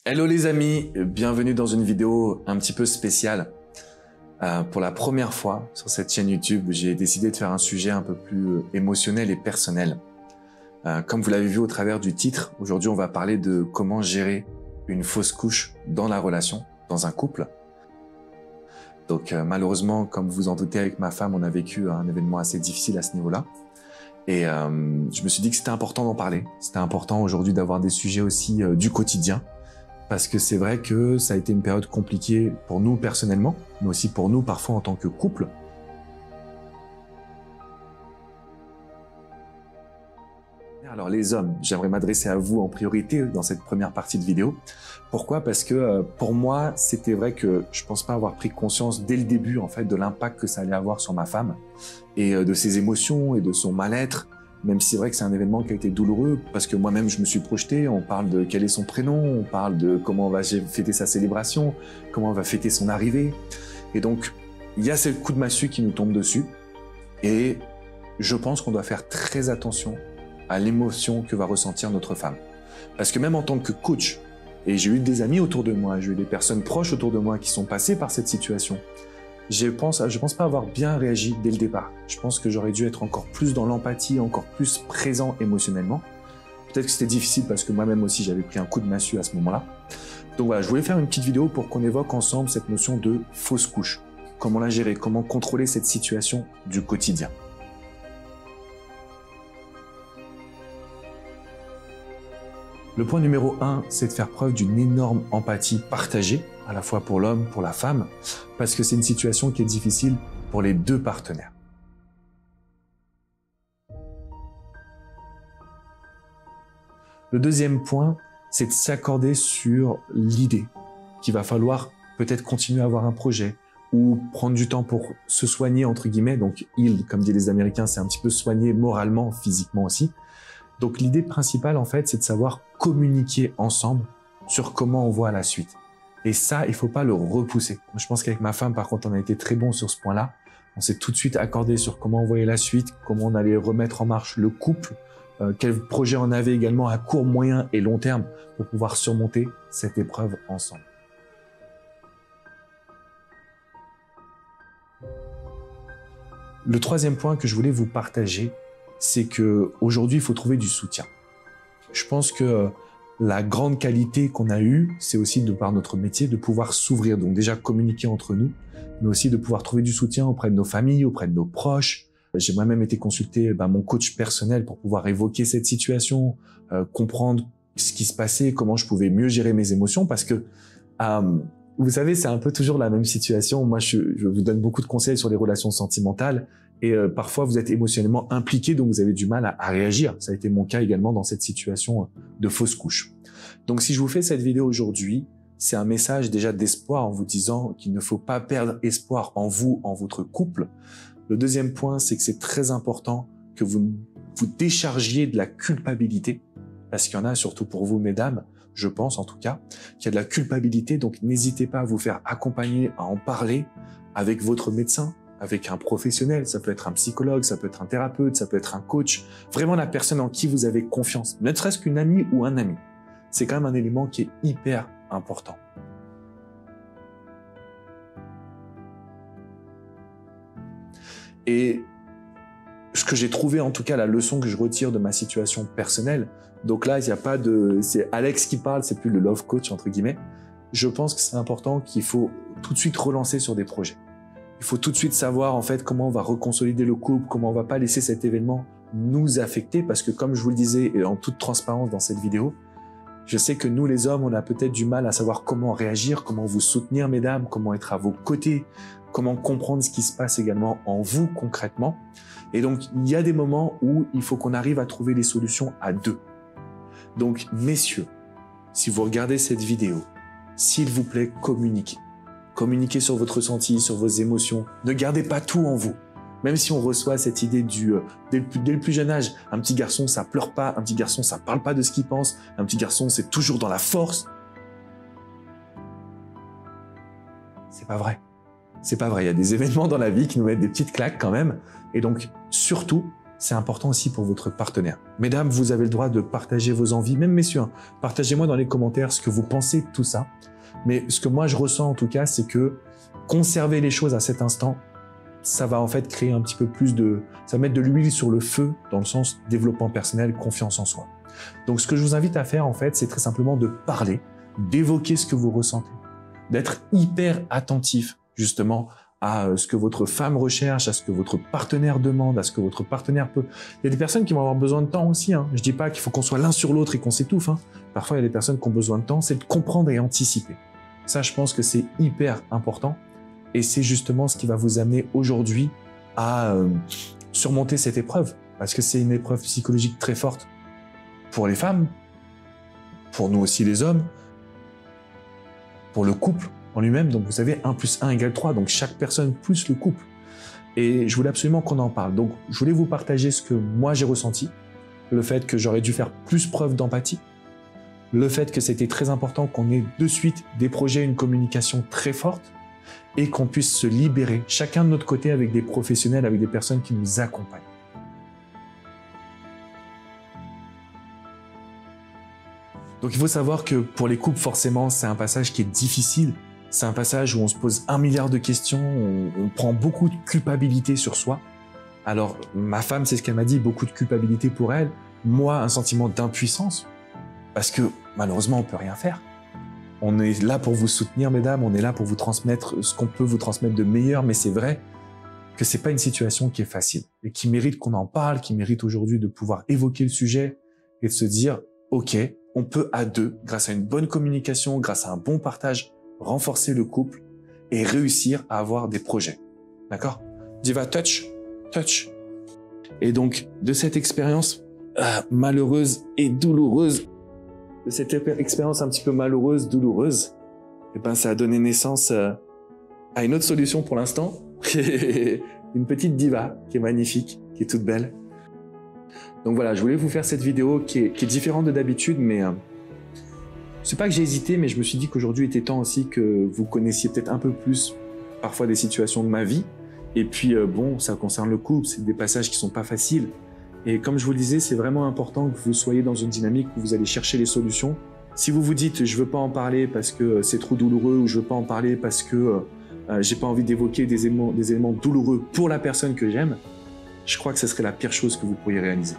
Hello les amis, bienvenue dans une vidéo un petit peu spéciale. Pour la première fois sur cette chaîne YouTube, j'ai décidé de faire un sujet un peu plus émotionnel et personnel. Comme vous l'avez vu au travers du titre, aujourd'hui on va parler de comment gérer une fausse couche dans la relation, dans un couple. Donc malheureusement, comme vous en doutez, avec ma femme, on a vécu un événement assez difficile à ce niveau-là. Et je me suis dit que c'était important d'en parler. C'était important aujourd'hui d'avoir des sujets aussi du quotidien. Parce que c'est vrai que ça a été une période compliquée pour nous personnellement, mais aussi pour nous parfois en tant que couple. Alors les hommes, j'aimerais m'adresser à vous en priorité dans cette première partie de vidéo. Pourquoi? Parce que pour moi, c'était vrai que je pense pas avoir pris conscience dès le début en fait de l'impact que ça allait avoir sur ma femme et de ses émotions et de son mal-être. Même si c'est vrai que c'est un événement qui a été douloureux, parce que moi-même je me suis projeté, on parle de quel est son prénom, on parle de comment on va fêter sa célébration, comment on va fêter son arrivée. Et donc, il y a ce coup de massue qui nous tombe dessus. Et je pense qu'on doit faire très attention à l'émotion que va ressentir notre femme. Parce que même en tant que coach, et j'ai eu des amis autour de moi, j'ai eu des personnes proches autour de moi qui sont passées par cette situation, je pense pas avoir bien réagi dès le départ. Je pense que j'aurais dû être encore plus dans l'empathie, encore plus présent émotionnellement. Peut-être que c'était difficile parce que moi-même aussi j'avais pris un coup de massue à ce moment-là. Donc voilà, je voulais faire une petite vidéo pour qu'on évoque ensemble cette notion de fausse couche. Comment la gérer, comment contrôler cette situation du quotidien. Le point numéro 1, c'est de faire preuve d'une énorme empathie partagée, à la fois pour l'homme, pour la femme, parce que c'est une situation qui est difficile pour les deux partenaires. Le deuxième point, c'est de s'accorder sur l'idée qu'il va falloir peut-être continuer à avoir un projet ou prendre du temps pour se soigner, entre guillemets. Donc, comme disent les Américains, c'est un petit peu soigner moralement, physiquement aussi. Donc l'idée principale, en fait, c'est de savoir communiquer ensemble sur comment on voit la suite. Et ça, il faut pas le repousser. Je pense qu'avec ma femme, par contre, on a été très bon sur ce point-là. On s'est tout de suite accordé sur comment on voyait la suite, comment on allait remettre en marche le couple, quel projet on avait également à court, moyen et long terme pour pouvoir surmonter cette épreuve ensemble. Le troisième point que je voulais vous partager, c'est que aujourd'hui il faut trouver du soutien. Je pense que la grande qualité qu'on a eue, c'est aussi de par notre métier de pouvoir s'ouvrir, donc déjà communiquer entre nous, mais aussi de pouvoir trouver du soutien auprès de nos familles, auprès de nos proches. J'ai moi-même été consulter mon coach personnel pour pouvoir évoquer cette situation, comprendre ce qui se passait, comment je pouvais mieux gérer mes émotions, parce que vous savez, c'est un peu toujours la même situation. Moi, je vous donne beaucoup de conseils sur les relations sentimentales. Et parfois, vous êtes émotionnellement impliqué, donc vous avez du mal à réagir. Ça a été mon cas également dans cette situation de fausse couche. Donc si je vous fais cette vidéo aujourd'hui, c'est un message déjà d'espoir en vous disant qu'il ne faut pas perdre espoir en vous, en votre couple. Le deuxième point, c'est que c'est très important que vous vous déchargiez de la culpabilité, parce qu'il y en a surtout pour vous, mesdames, je pense en tout cas, qu'il y a de la culpabilité, donc n'hésitez pas à vous faire accompagner, à en parler avec votre médecin, avec un professionnel, ça peut être un psychologue, ça peut être un thérapeute, ça peut être un coach, vraiment la personne en qui vous avez confiance, ne serait-ce qu'une amie ou un ami. C'est quand même un élément qui est hyper important. Et ce que j'ai trouvé, en tout cas, la leçon que je retire de ma situation personnelle, donc là, il n'y a pas de... c'est Alex qui parle, c'est plus le love coach, entre guillemets. Je pense que c'est important qu'il faut tout de suite relancer sur des projets. Il faut tout de suite savoir en fait comment on va reconsolider le couple, comment on va pas laisser cet événement nous affecter, parce que comme je vous le disais et en toute transparence dans cette vidéo, je sais que nous les hommes, on a peut-être du mal à savoir comment réagir, comment vous soutenir mesdames, comment être à vos côtés, comment comprendre ce qui se passe également en vous concrètement. Et donc il y a des moments où il faut qu'on arrive à trouver des solutions à deux. Donc messieurs, si vous regardez cette vidéo, s'il vous plaît, communiquez. Communiquez sur votre ressenti, sur vos émotions. Ne gardez pas tout en vous. Même si on reçoit cette idée dès le plus jeune âge, un petit garçon, ça pleure pas, un petit garçon, ça parle pas de ce qu'il pense, un petit garçon, c'est toujours dans la force. C'est pas vrai. C'est pas vrai. Il y a des événements dans la vie qui nous mettent des petites claques quand même. Et donc, surtout, c'est important aussi pour votre partenaire. Mesdames, vous avez le droit de partager vos envies, même messieurs, hein. Partagez-moi dans les commentaires ce que vous pensez de tout ça. Mais ce que moi je ressens en tout cas, c'est que conserver les choses à cet instant, ça va en fait créer un petit peu plus de... ça va mettre de l'huile sur le feu dans le sens développement personnel, confiance en soi. Donc ce que je vous invite à faire en fait, c'est très simplement de parler, d'évoquer ce que vous ressentez, d'être hyper attentif justement à ce que votre femme recherche, à ce que votre partenaire demande, à ce que votre partenaire peut... Il y a des personnes qui vont avoir besoin de temps aussi, hein. Je dis pas qu'il faut qu'on soit l'un sur l'autre et qu'on s'étouffe, hein. Parfois, il y a des personnes qui ont besoin de temps, c'est de comprendre et anticiper. Ça, je pense que c'est hyper important. Et c'est justement ce qui va vous amener aujourd'hui à surmonter cette épreuve. Parce que c'est une épreuve psychologique très forte pour les femmes, pour nous aussi les hommes, pour le couple en lui-même. Donc vous savez, 1 + 1 = 3. Donc chaque personne plus le couple. Et je voulais absolument qu'on en parle. Donc je voulais vous partager ce que moi j'ai ressenti. Le fait que j'aurais dû faire plus preuve d'empathie. Le fait que c'était très important qu'on ait de suite des projets, une communication très forte. Et qu'on puisse se libérer, chacun de notre côté, avec des professionnels, avec des personnes qui nous accompagnent. Donc il faut savoir que pour les couples, forcément, c'est un passage qui est difficile. C'est un passage où on se pose 1 milliard de questions, on prend beaucoup de culpabilité sur soi. Alors, ma femme, c'est ce qu'elle m'a dit, beaucoup de culpabilité pour elle. Moi, un sentiment d'impuissance, parce que malheureusement, on ne peut rien faire. On est là pour vous soutenir, mesdames, on est là pour vous transmettre ce qu'on peut vous transmettre de meilleur, mais c'est vrai que c'est pas une situation qui est facile et qui mérite qu'on en parle, qui mérite aujourd'hui de pouvoir évoquer le sujet et de se dire, ok, on peut à deux, grâce à une bonne communication, grâce à un bon partage, renforcer le couple et réussir à avoir des projets. D'accord? Diva, touch. Et donc, de cette expérience malheureuse et douloureuse, de cette expérience un petit peu malheureuse, douloureuse, et ben ça a donné naissance à une autre solution pour l'instant. Une petite diva qui est magnifique, qui est toute belle. Donc voilà, je voulais vous faire cette vidéo qui est différente de d'habitude, mais c'est pas que j'ai hésité, mais je me suis dit qu'aujourd'hui était temps aussi que vous connaissiez peut-être un peu plus parfois des situations de ma vie. Et puis bon, ça concerne le couple, c'est des passages qui sont pas faciles. Et comme je vous le disais, c'est vraiment important que vous soyez dans une dynamique où vous allez chercher les solutions. Si vous vous dites « je veux pas en parler parce que c'est trop douloureux » ou « je veux pas en parler parce que j'ai pas envie d'évoquer des éléments douloureux pour la personne que j'aime », je crois que ce serait la pire chose que vous pourriez réaliser.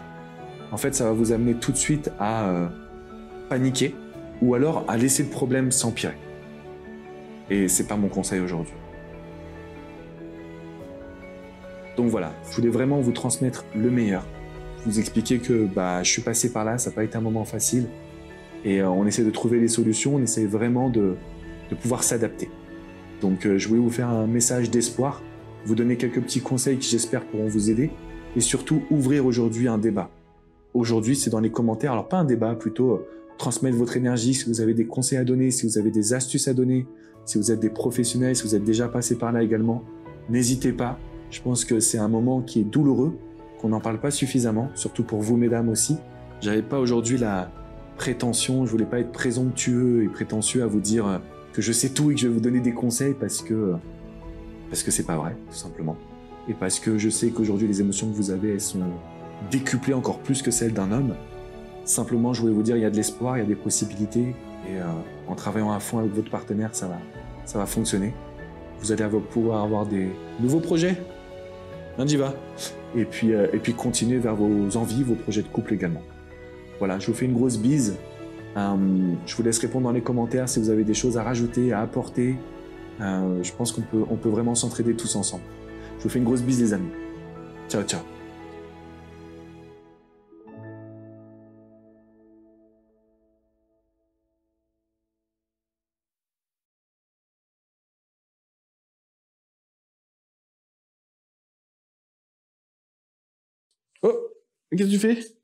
En fait, ça va vous amener tout de suite à paniquer ou alors à laisser le problème s'empirer. Et c'est pas mon conseil aujourd'hui. Donc voilà, je voulais vraiment vous transmettre le meilleur. Vous expliquer que je suis passé par là, ça n'a pas été un moment facile. Et on essaie de trouver des solutions, on essaie vraiment de pouvoir s'adapter. Donc je voulais vous faire un message d'espoir, vous donner quelques petits conseils qui j'espère pourront vous aider. Et surtout ouvrir aujourd'hui un débat. Aujourd'hui c'est dans les commentaires, alors pas un débat, plutôt transmettre votre énergie, si vous avez des conseils à donner, si vous avez des astuces à donner, si vous êtes des professionnels, si vous êtes déjà passé par là également, n'hésitez pas. Je pense que c'est un moment qui est douloureux, qu'on n'en parle pas suffisamment, surtout pour vous mesdames aussi. J'avais pas aujourd'hui la prétention, je voulais pas être présomptueux et prétentieux à vous dire que je sais tout et que je vais vous donner des conseils parce que c'est pas vrai, tout simplement. Et parce que je sais qu'aujourd'hui les émotions que vous avez, elles sont décuplées encore plus que celles d'un homme. Simplement, je voulais vous dire, il y a de l'espoir, il y a des possibilités et en travaillant à fond avec votre partenaire, ça va fonctionner. Vous allez pouvoir avoir des nouveaux projets. Un diva. Et puis continuer vers vos envies, vos projets de couple également. Voilà, je vous fais une grosse bise. Je vous laisse répondre dans les commentaires si vous avez des choses à rajouter, à apporter. Je pense qu'on peut vraiment s'entraider tous ensemble. Je vous fais une grosse bise les amis. Ciao, ciao. Oh, qu'est-ce que tu fais?